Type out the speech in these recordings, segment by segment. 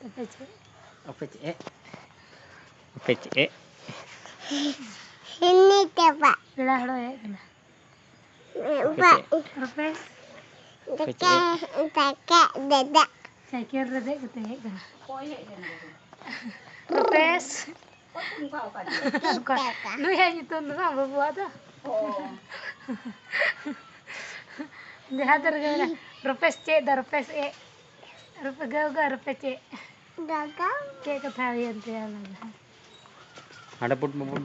Apa cek? Apa cek? Ini coba. Belah lo ya kena. Pak. Rupes. Kakek dedek. Kakek dedek gitu ya kena. Rupes. Lu yang itu nggak berbuat dah. Dia hadir gimana? Rupes cek dah rupes e. Rupes gak rupes cek. Gagal. Cek ketahuan tuh yang Ada put udah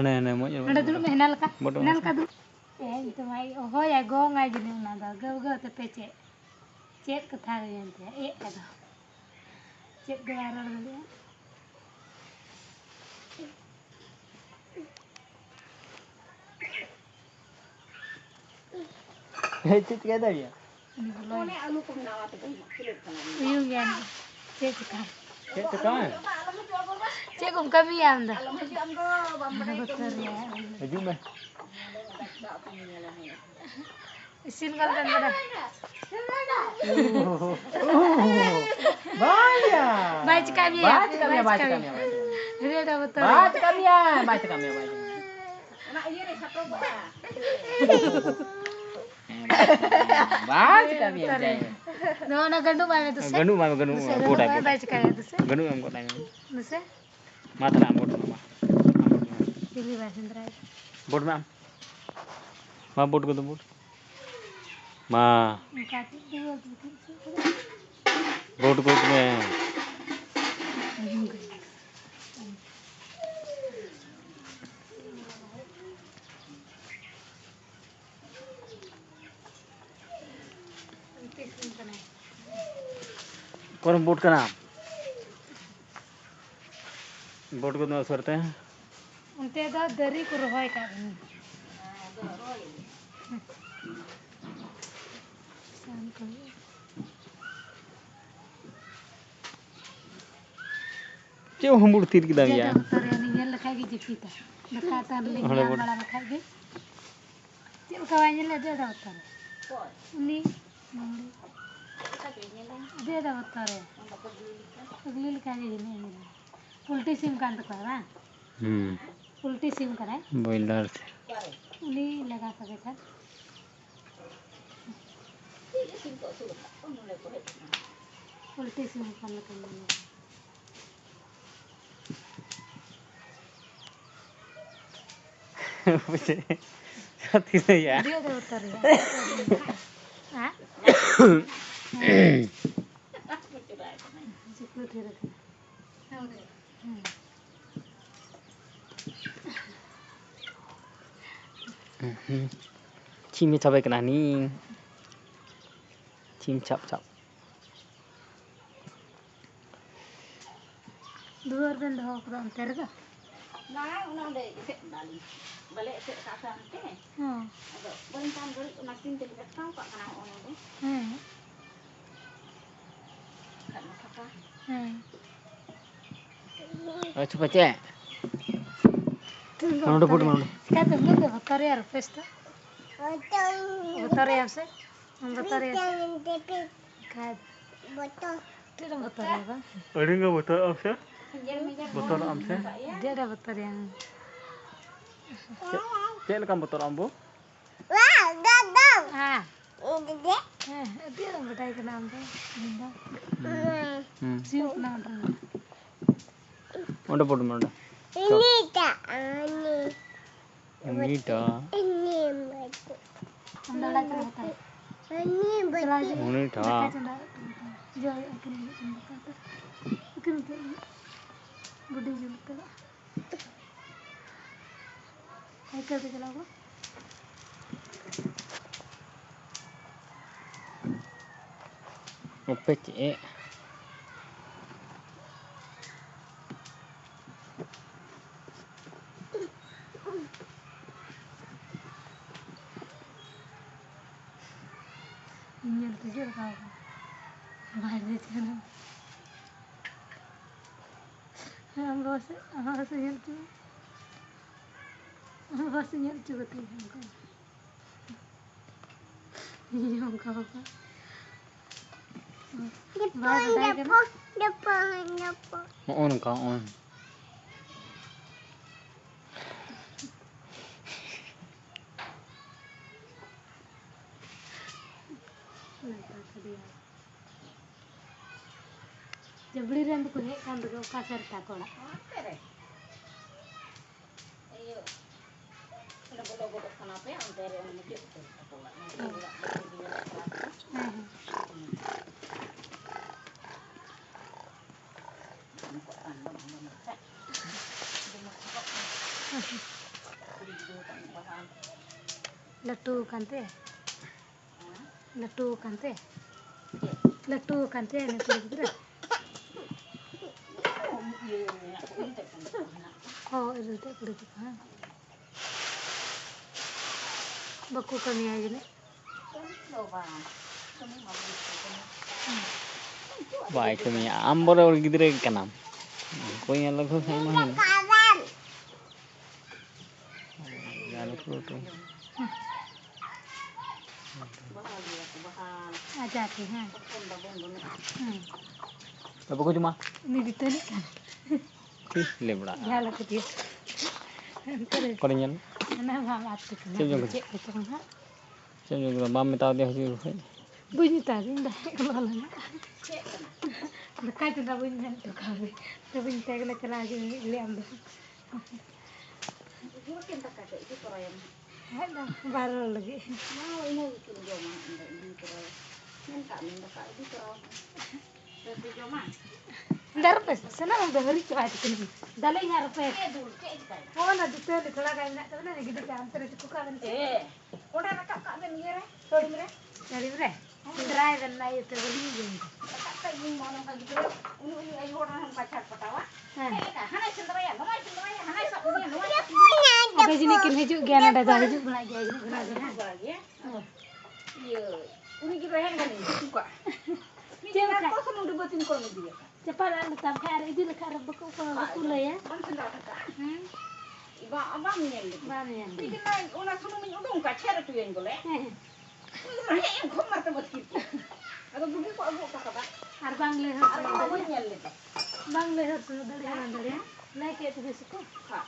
aneh mau ya. Ada dulu mengenal kah? Mengenal kah dulu? Itu mai oh ya go ngai jadi nada go tepe cek. Cek ketahuan tuh ya. Ada. Cek gelar dulu ya. Cek kaya dah ya. Ini anu pendawa tu uyung yan. Cek kah? Cek tekan. Cek kami yang dah. Laju mah. Isin kalau dan dah. Banyak. Baca kami ya. Baca kami. Ini ada betul. Baca kami. Nak iya ni satu buah. Baca kami ya. No, na gandu mame tu se. Gandu boda. Baca kami tu se. Gandu am kota ni. Tu se. Mata am boda mama. Pilih bahasa Indra. Boat में माँ बोट को तो बोट माँ बोट को में कौन बोट का नाम बोट को तो करते हैं उनते दा दरी को रोय का क्यों हम उड़ तीर की दामिया उतरे नहीं लखा की जिपीता लखाता ले बड़ा लखा के चल कवाने ले दे दा उतरे उनी दे दा उतरे अगली लखा के नहीं उल्टी सिम कांड करा उल्टी सिम करे बॉयलर से उनी लगा सके था उल्टी सिम कर मुझे साथी से यार दे दे उतर हां सिक्योरिटी रख chim cabai kena ni chim cap dua dan dua kurang terga Nah, unang deh isi balik isi kasar ke? Agak berintan balik nasin jadi ketang pak kena orang deh. Kan apa? coba cek mana udah bodoh mana क्या तुम लोग बता रहे यार फेस्टा बता रहे आपसे हम बता रहे क्या तेरा बता रहे बा ada nggak botol आपसे botol आपसे dia dah bata rहे हैं cek lekam botol ambo Wah, gagal. हाँ Ini deh. dia dah बताई के नाम पे सिम के नाम पे udah bodoh mana Ini tak. ini dah Ini betul. हम लड़ा कर बता Ini betul. ini dah जो अकन बताता अकन बुढ़ी जो बताता क्या करते चला वो apa cek nyel tujuh kau bahasa channel हम बस nyel tu हम बस nyel tu betul हमको ये हमको On ka on. Jebli ren ko he kan do ka serta ko la. Tere. Ayo. Udah bodoh kenapa ya tere on mesti itu. Latu kan teh. Latu kan teh. Latu kan teh ni kulit tu. Oh, itu teh kulit tu. Baku kami aja ni. Baik kami ambor orang gidre kanam. Kau yang lagu saya mah. Jalan tu. Aja sih, ha. Apa kau cuma? Ini ditelik kan. Ih, lebra. Ya lah dia. Kau ni Nah, mama tu kan. Cik juga. Cik itu kan. Saya juga mami tahu dia sih. Bunyi tadi dah kalau lah. Dekat tu dah bunyi tu kami. Tu bunyi tak kena kena aja ni liam dah. Itu kan tak ada itu perayaan. Ada baru lagi. Mau ini itu joma ini perayaan. Minta itu perayaan. Tapi joma. Dar pas sana udah hari cepat itu. Dalai harus pas. Dulu cek kan. Oh, nak detail di kalau kau nak tahu nak gitu kan terus tu kan. Udah nak kak ben ngere. Sorry ngere. Dari mana? Drive dan naik tu beli je. Kak ini mau nang gitu. Ini ayo orang pacar patawa. Hanai senderaya, hanai sak dunia, Apa sini kin hijuk gian ada dah hijuk lagi aja guna guna. lagi ya. Iya. Ini kita hen kan ini suka. Jangan kau sama debatin kalau dia. Cepat anda sampai hari ini lekat rebek kalau betul ya. Kan sendal kak. Iba abang nyel. Mana yang? Ini kan una sama menyodong kak cara tu yang boleh. Ini yang kau marta buat gitu. Atau begitu aku kata. Arbang leher. Arbang nyel itu. Bang leher sudah dari mana ya? Naik itu besok. Kak.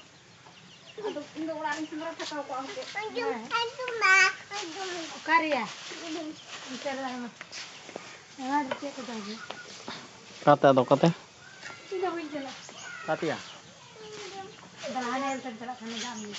Atau ini orang yang sebenarnya tahu kau aku. Karya. Misalnya mah. Ada cek tu tadi. Kata atau kata? Tidak boleh jelas. Kata ya. Dah aneh terjelak sana jam ni.